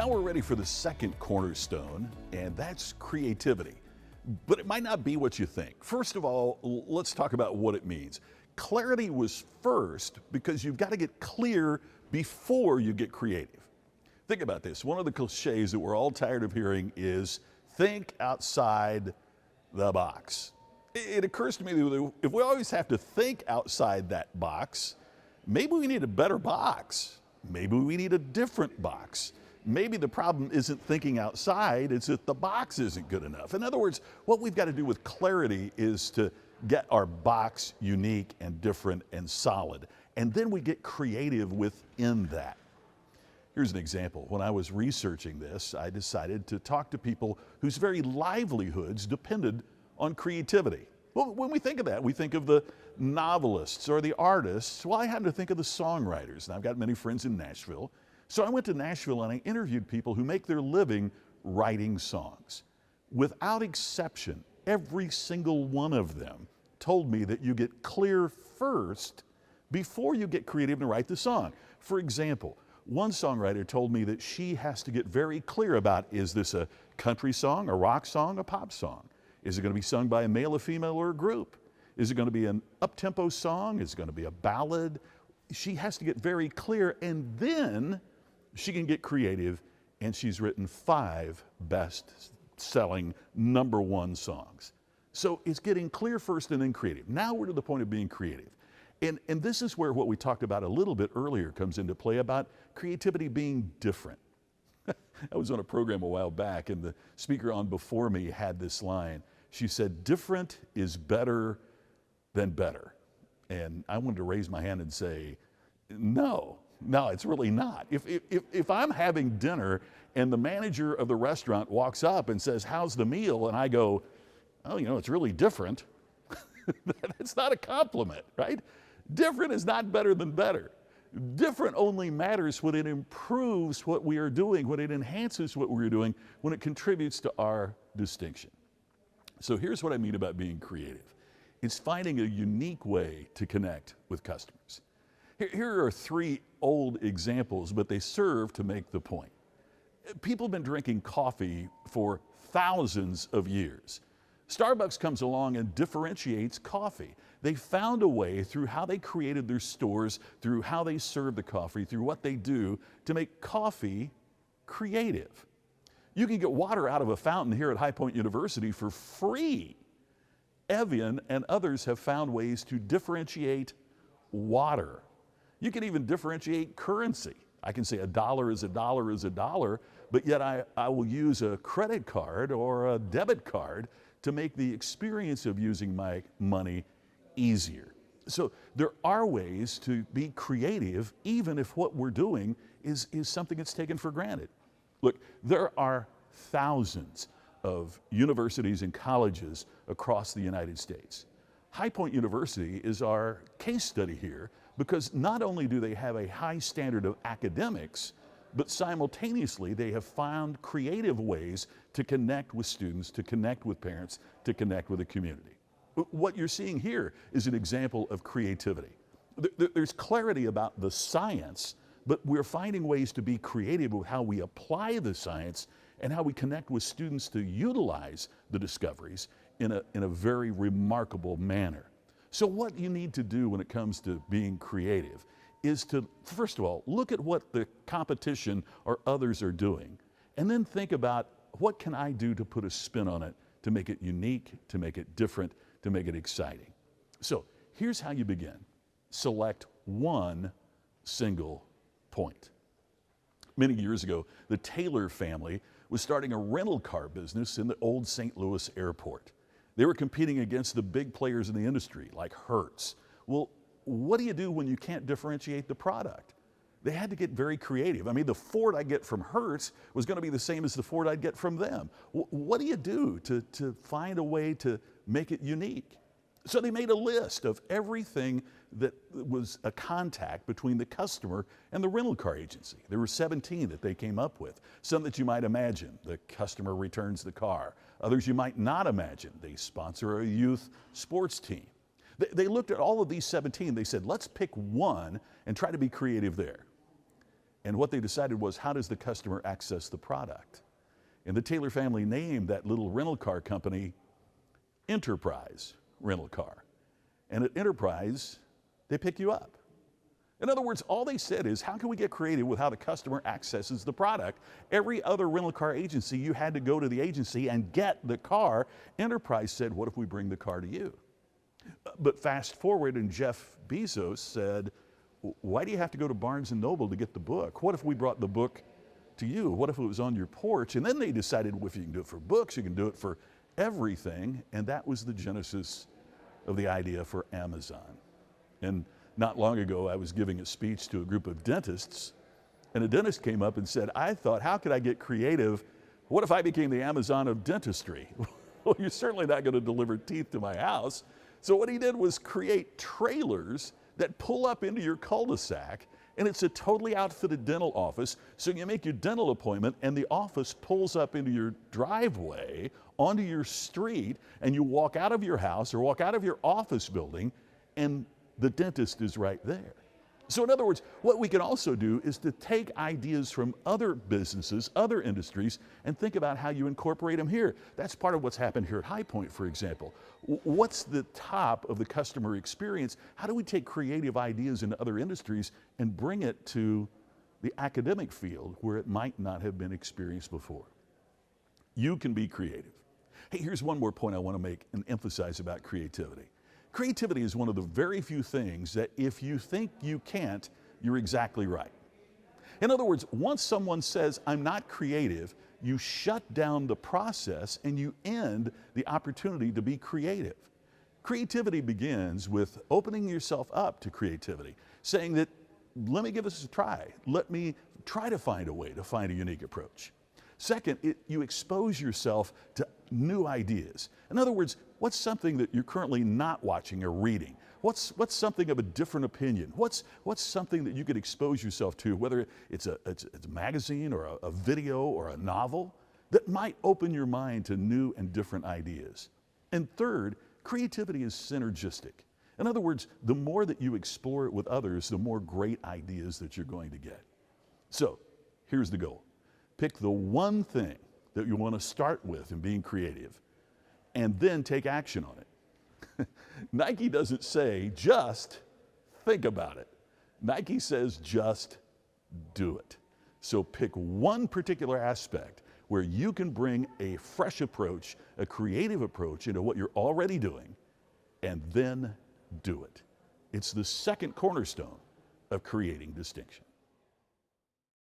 Now we're ready for the second cornerstone, and that's creativity. But it might not be what you think. First of all, let's talk about what it means. Clarity was first because you've got to get clear before you get creative. Think about this. One of the cliches that we're all tired of hearing is think outside the box. It occurs to me that if we always have to think outside that box, maybe we need a better box. Maybe we need a different box. Maybe the problem isn't thinking outside, it's that the box isn't good enough. In other words, what we've got to do with clarity is to get our box unique and different and solid. And then we get creative within that. Here's an example. When I was researching this, I decided to talk to people whose very livelihoods depended on creativity. Well, when we think of that, we think of the novelists or the artists. Well, I happen to think of the songwriters, and I've got many friends in Nashville. So I went to Nashville and I interviewed people who make their living writing songs. Without exception, every single one of them told me that you get clear first before you get creative and write the song. For example, one songwriter told me that she has to get very clear about, is this a country song, a rock song, a pop song? Is it going to be sung by a male, a female, or a group? Is it going to be an up-tempo song? Is it going to be a ballad? She has to get very clear, and then she can get creative, and she's written 5 best-selling #1 songs. So it's getting clear first and then creative. Now we're to the point of being creative. And this is where what we talked about a little bit earlier comes into play about creativity being different. I was on a program a while back, and the speaker on before me had this line. She said, "Different is better than better." And I wanted to raise my hand and say, no, it's really not. If I'm having dinner and the manager of the restaurant walks up and says, "How's the meal?" and I go, "Oh, it's really different," that's not a compliment, right? Different is not better than better. Different only matters when it improves what we are doing, when it enhances what we're doing, when it contributes to our distinction. So here's what I mean about being creative. It's finding a unique way to connect with customers. Here are 3 old examples, but they serve to make the point. People have been drinking coffee for thousands of years. Starbucks comes along and differentiates coffee. They found a way through how they created their stores, through how they serve the coffee, through what they do to make coffee creative. You can get water out of a fountain here at High Point University for free. Evian and others have found ways to differentiate water. You can even differentiate currency. I can say a dollar is a dollar is a dollar, but yet I will use a credit card or a debit card to make the experience of using my money easier. So there are ways to be creative even if what we're doing is something that's taken for granted. Look, there are thousands of universities and colleges across the United States. High Point University is our case study here because not only do they have a high standard of academics, but simultaneously they have found creative ways to connect with students, to connect with parents, to connect with the community. What you're seeing here is an example of creativity. There's clarity about the science, but we're finding ways to be creative with how we apply the science and how we connect with students to utilize the discoveries in a very remarkable manner. So what you need to do when it comes to being creative is to, first of all, look at what the competition or others are doing, and then think about what can I do to put a spin on it, to make it unique, to make it different, to make it exciting. So here's how you begin. Select one single point. Many years ago, the Taylor family was starting a rental car business in the old St. Louis airport. They were competing against the big players in the industry like Hertz. Well, what do you do when you can't differentiate the product? They had to get very creative. I mean, the Ford I get from Hertz was going to be the same as the Ford I'd get from them. What do you do to find a way to make it unique? So they made a list of everything that was a contact between the customer and the rental car agency. There were 17 that they came up with. Some that you might imagine. The customer returns the car. Others you might not imagine. They sponsor a youth sports team. They looked at all of these 17. They said, let's pick one and try to be creative there. And what they decided was, how does the customer access the product? And the Taylor family named that little rental car company Enterprise Rental Car. And at Enterprise, they pick you up. In other words, all they said is, how can we get creative with how the customer accesses the product? Every other rental car agency, you had to go to the agency and get the car. Enterprise said, what if we bring the car to you? But fast forward, and Jeff Bezos said, why do you have to go to Barnes & Noble to get the book? What if we brought the book to you? What if it was on your porch? And then they decided, well, if you can do it for books, you can do it for everything. And that was the genesis of the idea for Amazon. And not long ago, I was giving a speech to a group of dentists, and a dentist came up and said, I thought, how could I get creative? What if I became the Amazon of dentistry? Well, you're certainly not going to deliver teeth to my house. So what he did was create trailers that pull up into your cul-de-sac, and it's a totally outfitted dental office. So you make your dental appointment, and the office pulls up into your driveway, onto your street, and you walk out of your house or walk out of your office building, and the dentist is right there. So in other words, what we can also do is to take ideas from other businesses, other industries, and think about how you incorporate them here. That's part of what's happened here at High Point, for example. What's the top of the customer experience? How do we take creative ideas in other industries and bring it to the academic field where it might not have been experienced before? You can be creative. Hey, here's one more point I want to make and emphasize about creativity. Creativity is one of the very few things that if you think you can't, you're exactly right. In other words, once someone says, I'm not creative, you shut down the process and you end the opportunity to be creative. Creativity begins with opening yourself up to creativity, saying that, let me give this a try. Let me try to find a way to find a unique approach. Second, you expose yourself to new ideas. In other words, what's something that you're currently not watching or reading? What's something of a different opinion? What's something that you could expose yourself to, whether it's a magazine or a video or a novel, that might open your mind to new and different ideas? And third, creativity is synergistic. In other words, the more that you explore it with others, the more great ideas that you're going to get. So here's the goal. Pick the one thing that you want to start with in being creative, and then take action on it. Nike doesn't say, just think about it. Nike says, just do it. So pick one particular aspect where you can bring a fresh approach, a creative approach into what you're already doing, and then do it. It's the second cornerstone of creating distinction.